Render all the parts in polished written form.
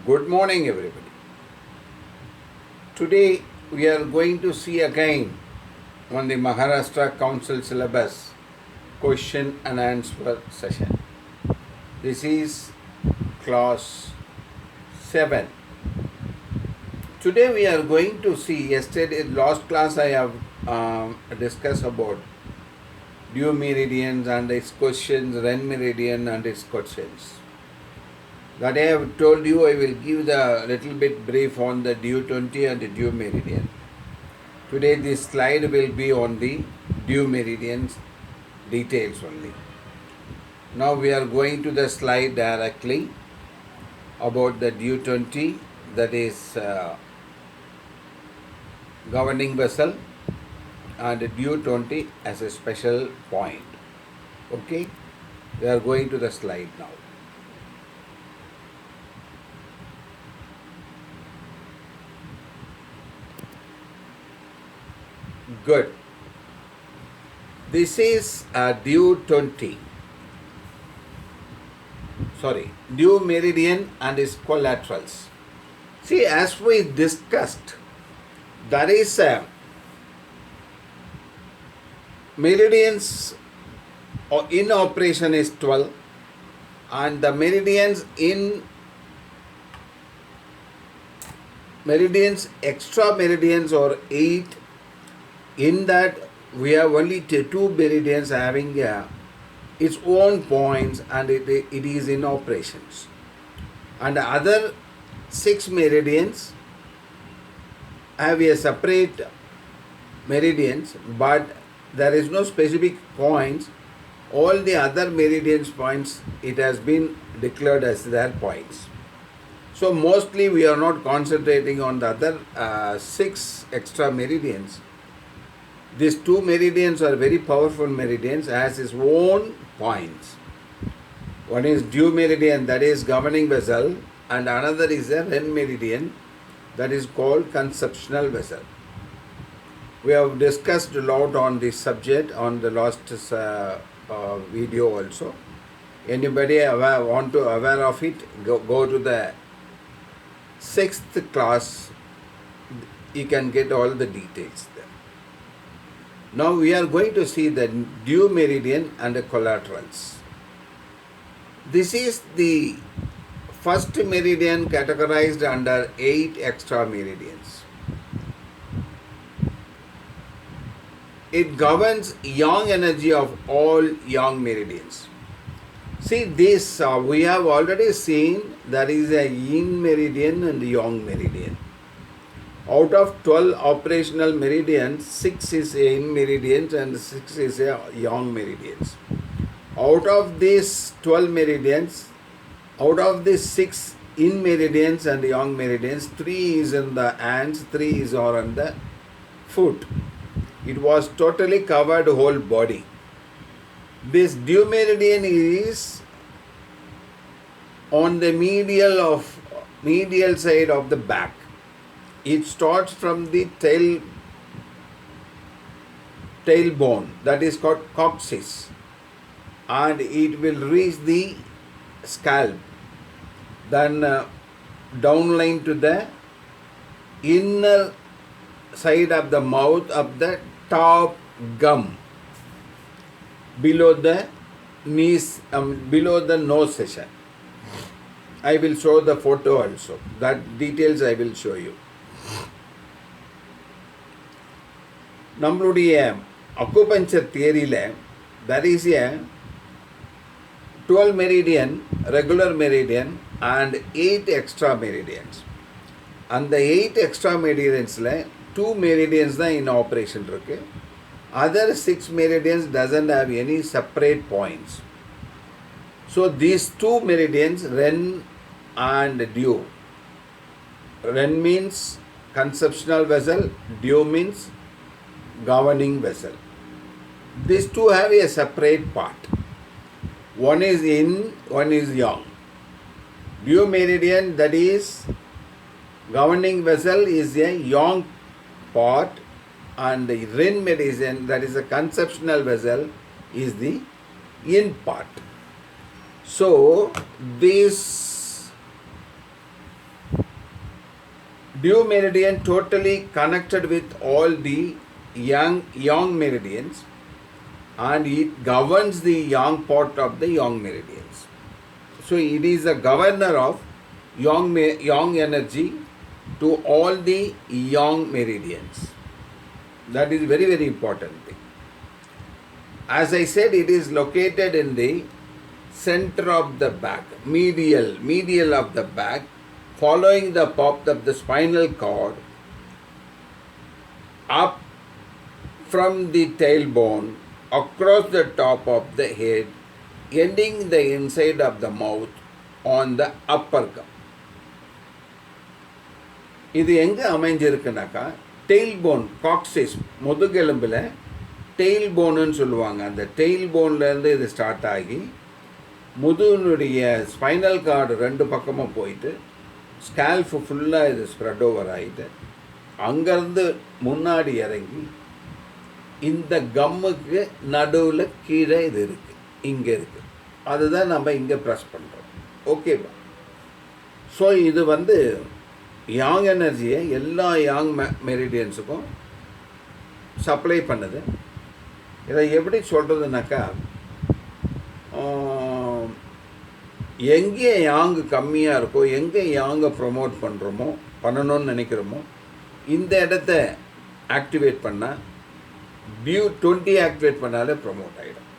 Good morning, everybody. Today we are going to see again on the Maharashtra Council syllabus question and answer session. This is class 7. Today we are going to see, yesterday, last class I have discussed about due meridians and its questions, Ren meridian and its questions. That I have told you, I will give the little bit brief on the due 20 and the due meridian. Today this slide will be on the due meridians details only. Now we are going to the slide directly about the due 20, that is governing vessel, and due 20 as a special point. Okay, we are going to the slide now. Good. This is due 20. Due meridian and its collaterals. See, as we discussed, there is meridians in operation is 12, and the meridians extra meridians or 8. In that we have only two meridians having its own points, and it is in operations. And the other 6 meridians have a separate meridians, but there is no specific points. All the other meridians points, it has been declared as their points. So mostly we are not concentrating on the other 6 extra meridians. These 2 meridians are very powerful meridians, has its own points. One is due meridian, that is governing vessel, and another is a Ren meridian, that is called conceptional vessel. We have discussed a lot on this subject on the last video also. Anybody want to aware of it, go to the 6th class, you can get all the details there. Now we are going to see the due meridian and the collaterals. This is the first meridian categorized under 8 extra meridians. It governs yang energy of all yang meridians. See this, we have already seen there is a yin meridian and yang meridian. Out of 12 operational meridians, 6 is yin meridians and 6 is yang meridians. Out of these 12 meridians, out of these 6 yin meridians and yang meridians, 3 is in the hands, 3 is on the foot. It was totally covered whole body. This due meridian is on the medial side of the back. It starts from the tailbone, that is called coccyx, and it will reach the scalp, then downline to the inner side of the mouth of the top gum, below the knees, below the nose section. I will show the photo also. That details I will show you. நம்மளுடைய acupuncture தியரியில் there is a 12 meridian, regular meridian and 8 extra meridians. அந்த 8 extra meridiansல 2 meridians தான் in operation இருக்கு. Other 6 meridians doesn't have any separate points. So these 2 meridians, Ren and due. Ren means conceptional vessel, due means governing vessel. These two have a separate part. One is yin, one is yang. Due meridian, that is governing vessel, is a yang part, and the Ren meridian, that is a conceptional vessel, is the yin part. So this Due meridian totally connected with all the yang meridians, and it governs the yang part of the yang meridians. So it is the governor of yang energy to all the yang meridians. That is very, very important thing. As I said, it is located in the center of the back, medial of the back, following the pop of the spinal cord up from the tailbone across the top of the head, ending the inside of the mouth on the upper gum. இது எங்கே அமைஞ்சிருக்குனாக்கா tail bone காக்சிஸ் முதுகெலும்பில் tail போனுன்னு சொல்லுவாங்க. அந்த tail போன்லேருந்து இது start ஆகி முதுகுனுடைய spinal cord ரெண்டு பக்கமும் போயிட்டு ஸ்கேல்ஃபு ஃபுல்லாக இது ஸ்ப்ரெட் ஓவர் ஆகிட்டு அங்கேருந்து முன்னாடி இறங்கி இந்த கம்முக்கு நடுவில் கீழே இது இருக்குது, இங்கே இருக்குது. அதுதான் நம்ம இங்கே ப்ரெஸ் பண்ணுறோம். ஓகேவா? ஸோ இது வந்து yang எனர்ஜியை எல்லா yang மெரிடியன்ஸுக்கும் சப்ளை பண்ணுது. இதை எப்படி சொல்கிறதுனாக்கா, எங்கே யாங்கு கம்மியாக இருக்கோ, எங்கே யாங்கை ப்ரொமோட் பண்ணணும்னு நினைக்கிறோமோ இந்த இடத்த ஆக்டிவேட் பண்ணால் டியூ 20 ஆக்டிவேட் பண்ணாலே ப்ரொமோட் ஆகிடும்.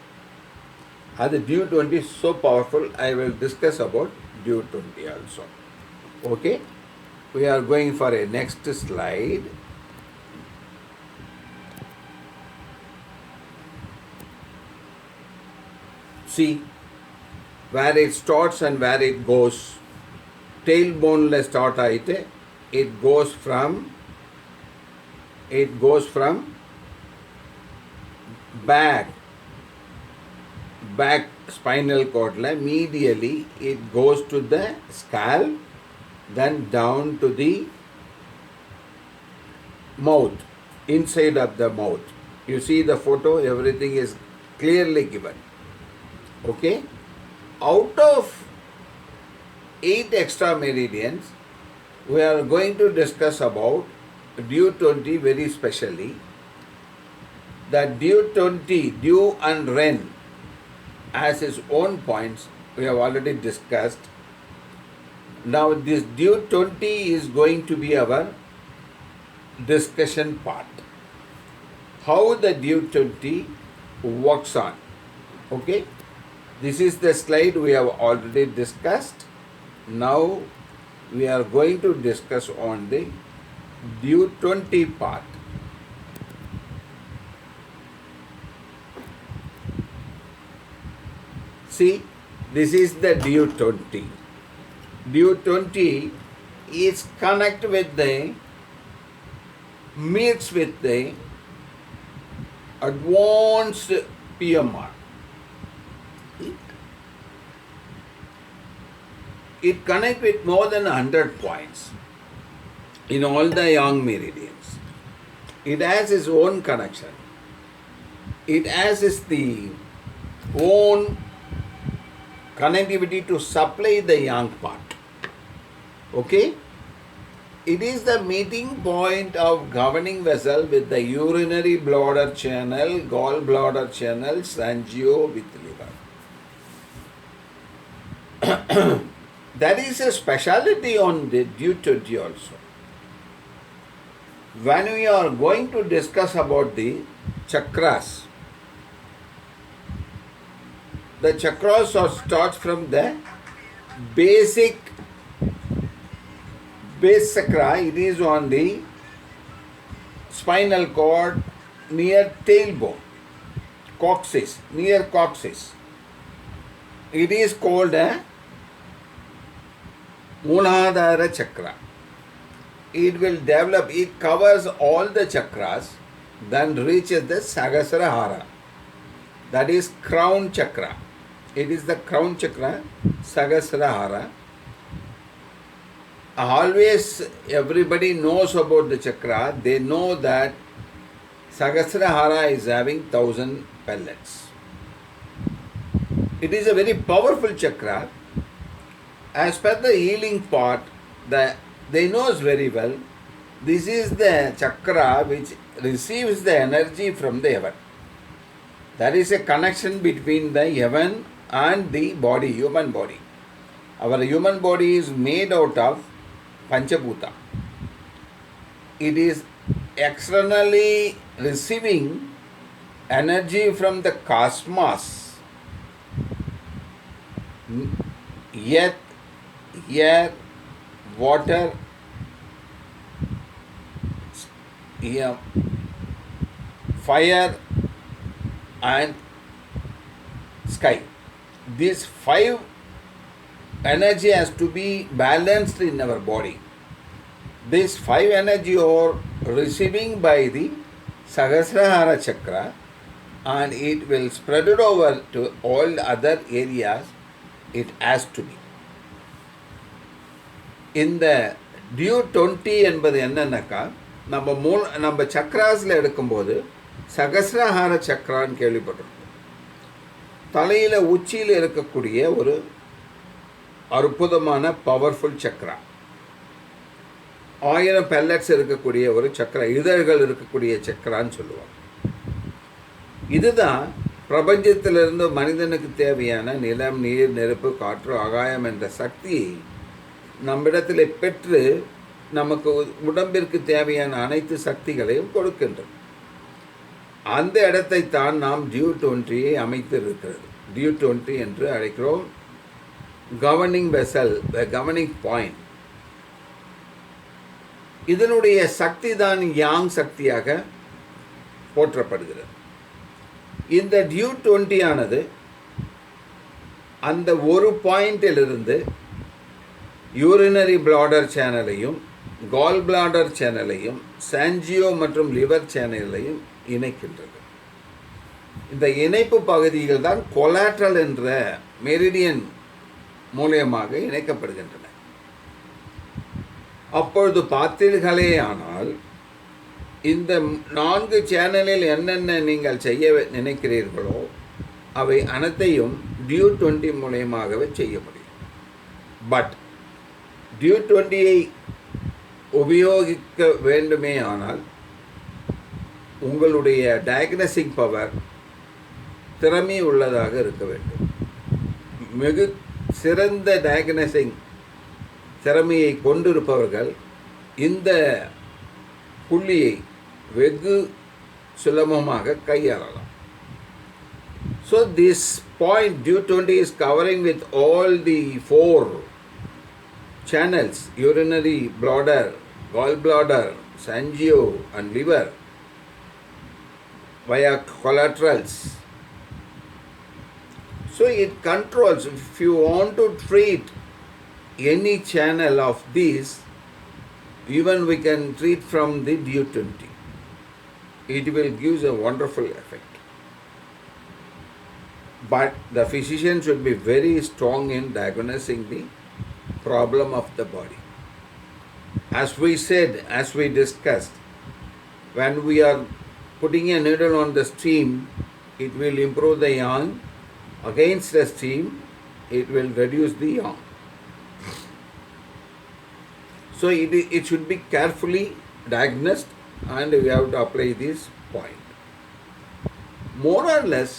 அது due 20 so powerful. I will discuss about due 20 also. Okay, we are going for a next slide. See where it starts and where it goes. Tailbone le start aite, it goes from back spinal cord la medially it goes to the scalp, then down to the mouth, inside of the mouth. You see the photo, everything is clearly given. Okay, out of 8 extra meridians, we are going to discuss about due 20 very specially. That due 20, due and ren has its own points, we have already discussed. Now this due 20 is going to be our discussion part. How the due 20 works on. Okay, this is the slide we have already discussed. Now we are going to discuss on the due 20 part. See, this is the due 20. Due 20 is meets with the advanced PMR. It connects with more than 100 points in all the yang meridians. It has its own connection. It has its own connectivity to supply the yang part. Okay? It is the meeting point of governing vessel with the urinary bladder channel, gallbladder channels, angio with liver. There is a speciality on the due 20 also. When we are going to discuss about the chakras, the chakras starts from the base chakra. It is on the spinal cord near tailbone, near coccyx. It is called a Muladhara chakra. It will develop, it covers all the chakras, then reaches the Sahasrahara. That is crown chakra. It is the crown chakra, Sahasrahara. Always everybody knows about the chakra. They know that Sahasrahara is having 1000 pellets. It is a very powerful chakra. As per the healing part, the they knows very well this is the chakra which receives the energy from the heaven. There is a connection between the heaven and the body, human body. Our human body is made out of Panchabhuta. It is externally receiving energy from the cosmos, earth, air, water, fire and sky. These five energy has to be balanced in our body. These five energy are receiving by the Sahasrahara chakra, and it will spread it over to all other areas. It has to be. இந்த due 20 என்பது என்னன்னாக்கா நம்ம சக்ராஸில் எடுக்கும்போது சகசிரஹார சக்ரான்னு கேள்விப்பட்டிருக்கோம். தலையில் உச்சியில் இருக்கக்கூடிய ஒரு அற்புதமான பவர்ஃபுல் சக்ரா. 1000 பெல்லட்ஸ் இருக்கக்கூடிய ஒரு சக்ரா, இதழ்கள் இருக்கக்கூடிய சக்ரான்னு சொல்லுவாங்க. இதுதான் பிரபஞ்சத்திலிருந்து மனிதனுக்கு தேவையான நிலம், நீர், நெருப்பு, காற்று, ஆகாயம் என்ற சக்தியை நம்மிடத்தில் பெற்று நமக்கு உடம்பிற்கு தேவையான அனைத்து சக்திகளையும் கொடுக்கின்றது. அந்த இடத்தை தான் நாம் டியூ 20 அமைத்து இருக்கிறது. டியூ 20 என்று அழைக்கிறோம். Governing vessel, governing point. இதனுடைய சக்தி தான் யாங் சக்தியாக போற்றப்படுகிறது. இந்த டியூ 20 ஆனது அந்த ஒரு பாயிண்டிலிருந்து யூரினரி பிளாடர் சேனலையும், கால் பிளாடர் சேனலையும், சாஞ்சியோ மற்றும் லிவர் சேனலையும் இணைக்கின்றது. இந்த இணைப்பு பகுதிகள் தான் கொலாட்ரல் என்ற மெரிடியன் மூலியமாக இணைக்கப்படுகின்றன. அப்பொழுது பார்த்தீர்களே ஆனால் இந்த 4 சேனலில் என்னென்ன நீங்கள் செய்ய நினைக்கிறீர்களோ அவை அனைத்தையும் டியூ 20 மூலியமாகவே செய்ய முடியும். பட் டியூ 20ஐ உபயோகிக்க வேண்டுமே ஆனால் உங்களுடைய டயக்னோசிங் பவர் திறமை உள்ளதாக இருக்க வேண்டும். மிக சிறந்த டயக்னோசிங் திறமையை கொண்டிருப்பவர்கள் இந்த புள்ளியை வெகு சுலபமாக கையாளலாம். So this point due 20 is covering with all the 4 channels: urinary bladder, gallbladder, sangio and liver via collaterals. So it controls. If you want to treat any channel of these, even we can treat from the due 20. It will give a wonderful effect. But the physician should be very strong in diagnosing the problem of the body. As we said, as we discussed, when we are putting a needle on the steam, it will improve the yang. Against the steam, it will reduce the yang. So it should be carefully diagnosed, and we have to apply this point. More or less,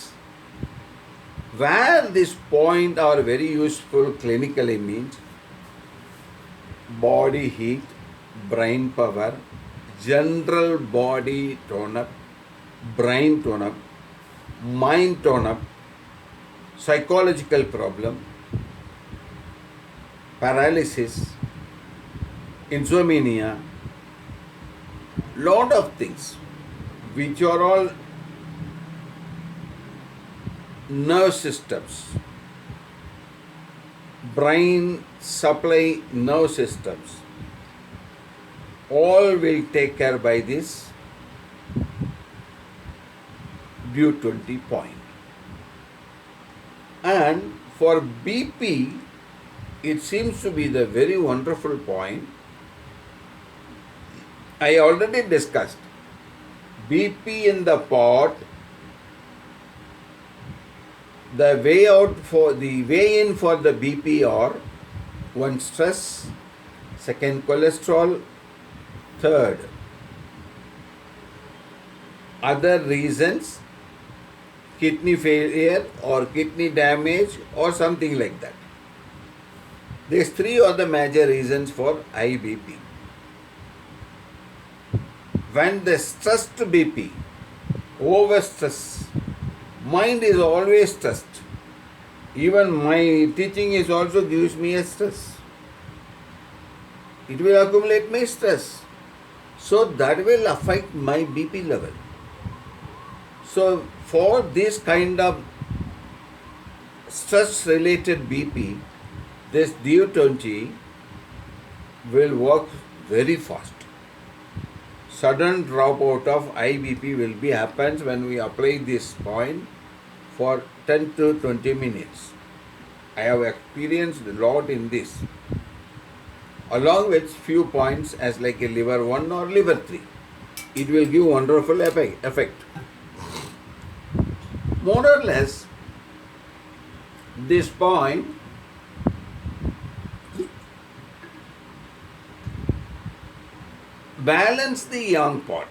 where this point are very useful clinically means body heat, brain power, general body tone-up, brain tone-up, mind tone-up, psychological problem, paralysis, insomnia, lot of things which are all nerve systems, brain supply nerve systems, all will take care by this due 20 point. And for BP, it seems to be the very wonderful point. I already discussed BP in the pot. The way in for the BP are one stress, Second, cholesterol. Third, other reasons, kidney failure or kidney damage or something like that. These three are the major reasons for high BP. When the stressed BP, over stress, mind is always stressed. Even my teaching is also gives me a stress. It will accumulate my stress. So that will affect my BP level. So for this kind of stress related BP, this DU20 will work very fast. Sudden dropout of IBP will be happens when we apply this point for 10 to 20 minutes. I have experienced a lot in this. Along with few points as like a liver 1 or liver 3. It will give wonderful effect. More or less, this point balance the yang part.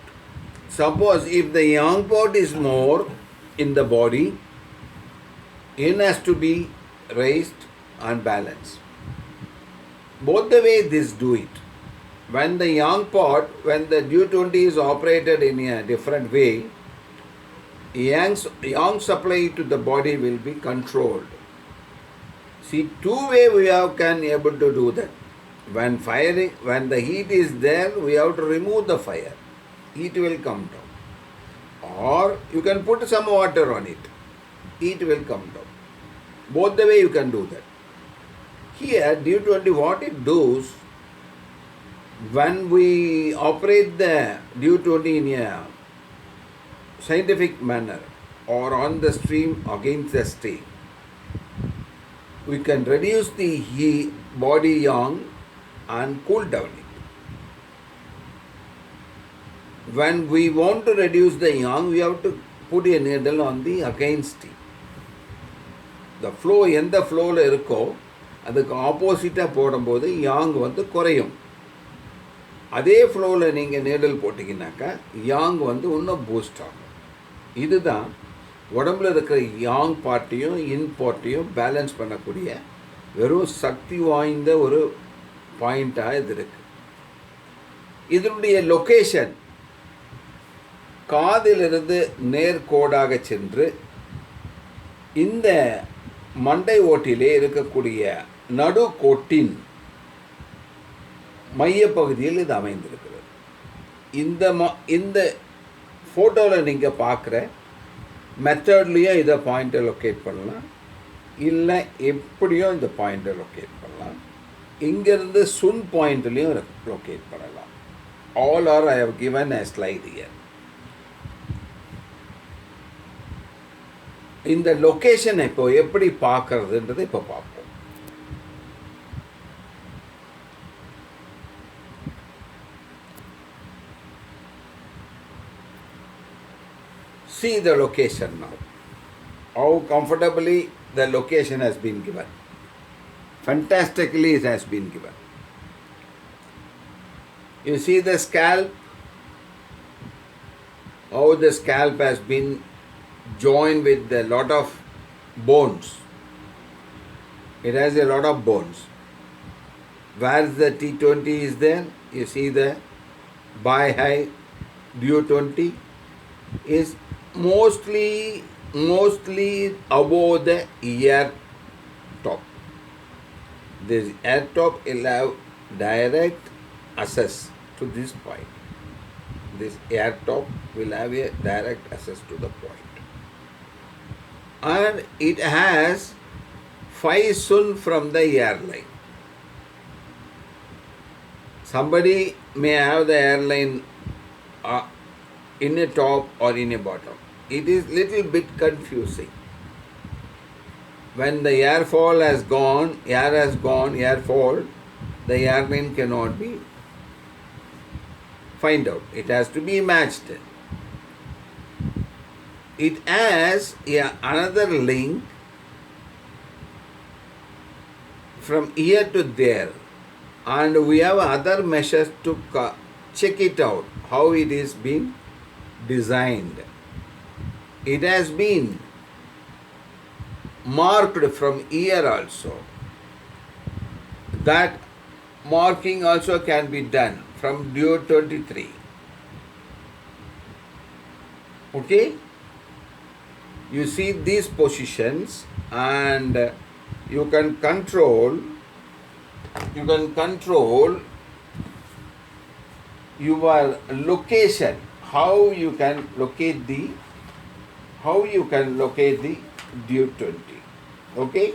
Suppose if the yang part is more in the body, yin has to be raised and balanced. Both the way this do it. When the yang part, when the DU20 is operated in a different way, yang supply to the body will be controlled. See, two way we can able to do that. When the heat is there, we have to remove the fire. Heat will come down. Or you can put some water on it. Heat will come down. Both the way you can do that. Here, DU20, what it does, when we operate the DU20 in a scientific manner or on the stream against the stream, we can reduce the heat, body yang and cool down it. When we want to reduce the yang, we have to put a needle on the against it. The flow, எந்த ஃப்ளோவில் இருக்கோ அதுக்கு ஆப்போசிட்டாக போடும்போது yang வந்து குறையும். அதே ஃப்ளோவில் நீங்கள் நீடல் போட்டிங்கனாக்கா yang வந்து இன்னும் பூஸ்ட் ஆகும். இதுதான் உடம்புல இருக்கிற yang பார்ட்டியும் இன் பார்ட்டியும் பேலன்ஸ் பண்ணக்கூடிய வெறும் சக்தி வாய்ந்த ஒரு பாயிண்டாக இது இருக்கு. இதனுடைய லொக்கேஷன் காதிலிருந்து நேர்கோடாக சென்று இந்த மண்டை ஓட்டிலே இருக்கக்கூடிய நடுக்கோட்டின் மையப்பகுதியில் இது அமைந்திருக்கிறது. இந்த ஃபோட்டோவில் நீங்கள் பார்க்குற மெத்தட்லேயும் இதை பாயிண்ட்டை லொக்கேட் பண்ணலாம், இல்லை எப்படியும் இந்த பாயிண்ட்டை லொக்கேட் பண்ணலாம். இங்கேருந்து சுன் பாயிண்ட்லேயும் லொக்கேட் பண்ணலாம். All or I have given a slide here. இந்த லொக்கேஷனை இப்போ எப்படி பார்க்கறதுன்றதை இப்போ பார்ப்போம். See the location now. How comfortably the location has been given. Fantastically it has been given. You see the scalp, how the scalp has been joined with a lot of bones. It has a lot of bones. Where the T20 is there, you see the bi-high DU20 is mostly above the ear top. This ear top will have direct access to this point. This ear top will have a direct access to the point. And it has 5 sun from the airline. Somebody may have the airline in a top or in a bottom. It is little bit confusing. When the airfall has gone, airfall, the airline cannot be find out. It has to be matched. It has another link from here to there. and we have other measures to check it out how it is being designed. It has been marked from here also. That marking also can be done from due 23. Okay, you see these positions, and you can control your location, how you can locate the due 20. Okay,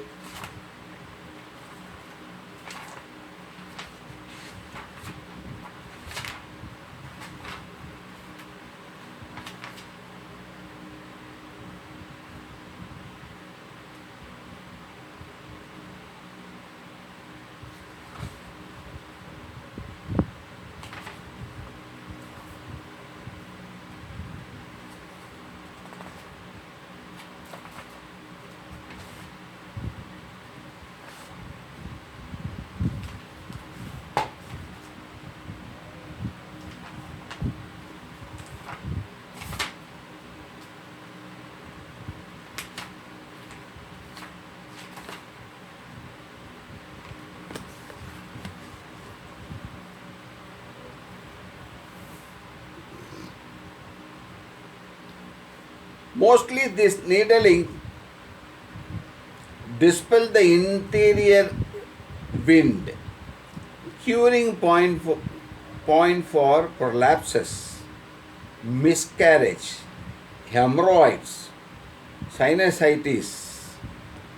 mostly this needling dispel the interior wind, curing point for prolapses, miscarriage, hemorrhoids, sinusitis,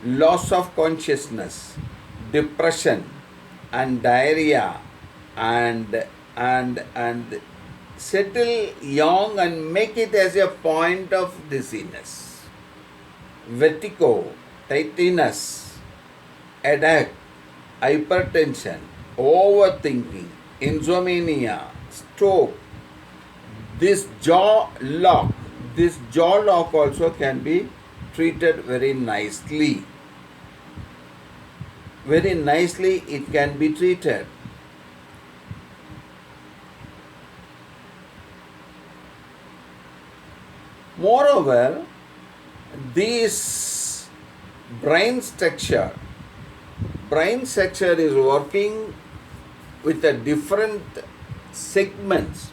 loss of consciousness, depression, and diarrhea, and settle young and make it as a point of dizziness, vertigo, tinnitus, headache, hypertension, overthinking, insomnia, stroke. This jaw lock also can be treated very nicely. Very nicely it can be treated. Moreover, this brain structure is working with a different segments.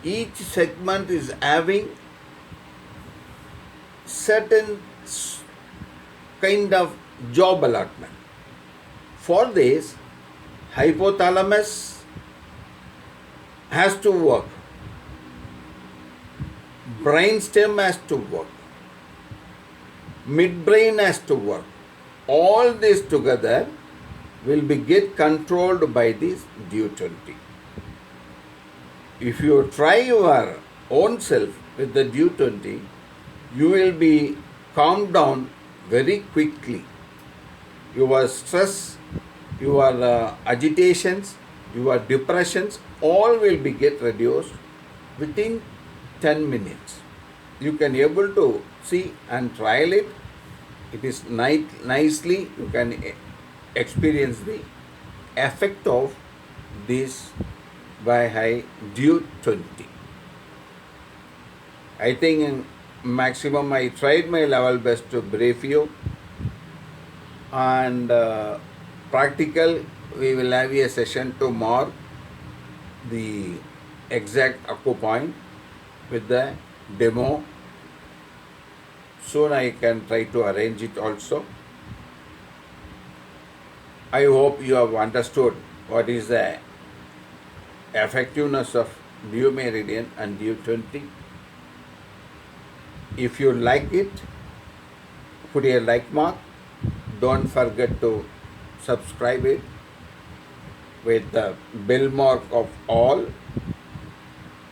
Each segment is having certain kind of job allotment. For this, hypothalamus has to work, brainstem has to work, midbrain has to work. All this together will be get controlled by this due 20. If you try your own self with the due 20, you will be calmed down very quickly. Your stress, your agitations, your depressions, all will be get reduced within 10 minutes. You can able to see and trial it. It is nicely, you can experience the effect of this by high due 20. I think in maximum I tried my level best to brief you, and practical we will have a session to mark the exact acupoint with the demo. Soon I can try to arrange it also. I hope you have understood what is the effectiveness of due meridian and due 20. If you like it, put a like mark. Don't forget to subscribe it with the bell mark of all,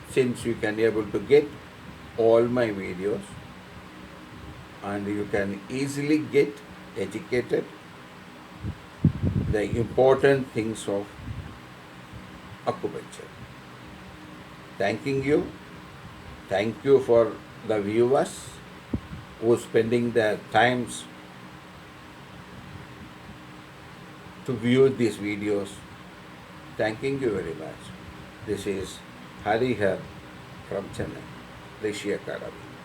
since you can able to get all my videos and you can easily get educated the important things of acupuncture. Thanking you. Thank you for the viewers who spending their times to view these videos. Thanking you very much. This is Harihar from Chennai, Rishi Academy.